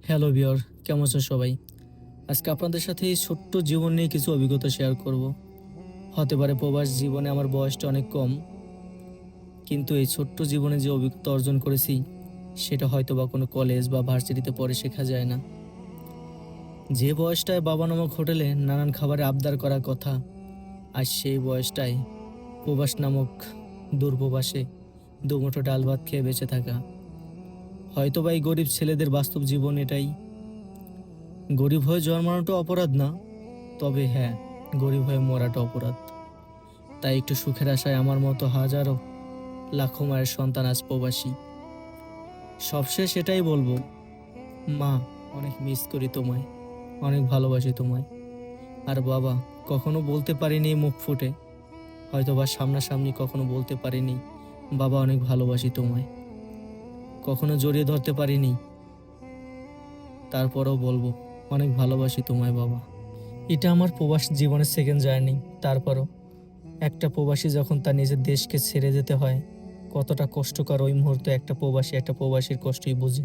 Hello viewer, কেমন আছো সবাই? আজকে আপনাদের সাথে এই ছোট্ট জীবন নিয়ে কিছু অভিজ্ঞতা শেয়ার করব। হতে পারে প্রবাস জীবনে আমার বয়সটা অনেক কম, কিন্তু এই ছোট্ট জীবনে যে অভিজ্ঞতা অর্জন করেছি সেটা হয়তো বা কোনো কলেজ বা ভার্সিটিতে পড়ে শেখা যায় না। যে বয়সটায় বাবা নামক হোটেলে নানান খাবারে আবদার করার কথা, আজ সেই বয়সটায় প্রবাস নামক দূরপ্রবাসে দুমুঠো ডাল ভাত খেয়ে বেঁচে থাকা। হয়তো বা এই গরিব ছেলেদের বাস্তব জীবন এটাই। গরিব হয়ে জন্মানোটা অপরাধ না, তবে হ্যাঁ, গরিব হয়ে মরাটা অপরাধ। তাই একটু সুখের আশায় আমার মতো হাজারো লাখো মায়ের সন্তান আজ প্রবাসী। সবশেষ এটাই বলবো, মা, অনেক মিস করি তোমায়, অনেক ভালোবাসি তোমায়। আর বাবা, কখনো বলতে পারিনি মুখ ফুটে, হয়তো বা সামনাসামনি কখনো বলতে পারিনি বাবা অনেক ভালোবাসি তোমায়, কখনো জড়িয়ে ধরতে পারিনি, তারপরেও বলবো অনেক ভালোবাসি তোমায় বাবা। এটা আমার প্রবাস জীবনের সেকেন্ড জার্নি। তারপরও একটা প্রবাসী যখন তার নিজের দেশকে ছেড়ে যেতে হয়, কতটা কষ্টকর ওই মুহূর্তে একটা প্রবাসীর কষ্টই বুঝে।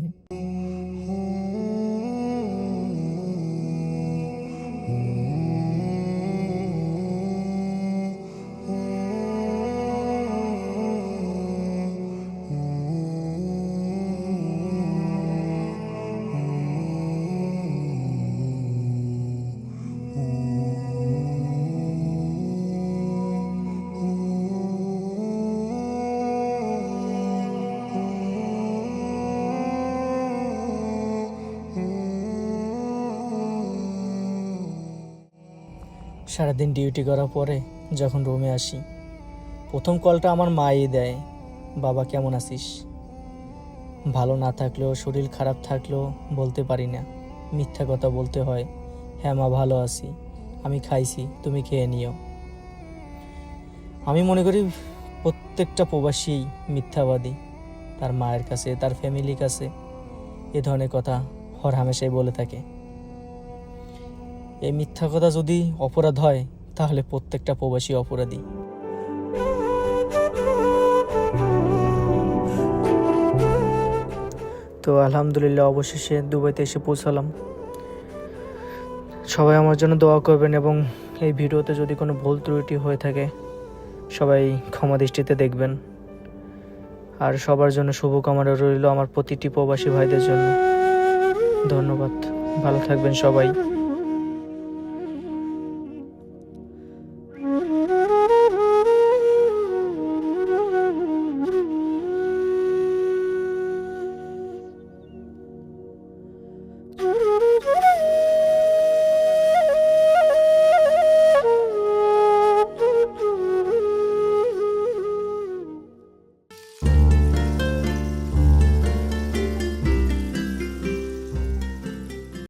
সারাদিন ডিউটি করার পরে যখন রুমে আসি, প্রথম কলটা আমার মাই দেয়, বাবা কেমন আছিস। ভালো না থাকলেও, শরীর খারাপ থাকলেও বলতে পারি না, মিথ্যা কথা বলতে হয়। হ্যাঁ মা, ভালো আছি, আমি খাইছি, তুমি খেয়ে নিও। আমি মনে করি প্রত্যেকটা প্রবাসী মিথ্যাবাদী, তার মায়ের কাছে, তার ফ্যামিলির কাছে এ ধরনের কথা হরহামেশাই বলে থাকে। এই মিথ্যা কথা যদি অপরাধ হয়, তাহলে প্রত্যেকটা প্রবাসী অপরাধী। তো আলহামদুলিল্লাহ, অবশেষে দুবাইতে এসে পৌঁছালাম। সবাই আমার জন্য দোয়া করবেন, এবং এই ভিডিওতে যদি কোনো ভুল ত্রুটি হয়ে থাকে সবাই ক্ষমা দৃষ্টিতে দেখবেন। আর সবার জন্য শুভকামনা রইল আমার প্রতিটি প্রবাসী ভাইদের জন্য। ধন্যবাদ, ভালো থাকবেন সবাই।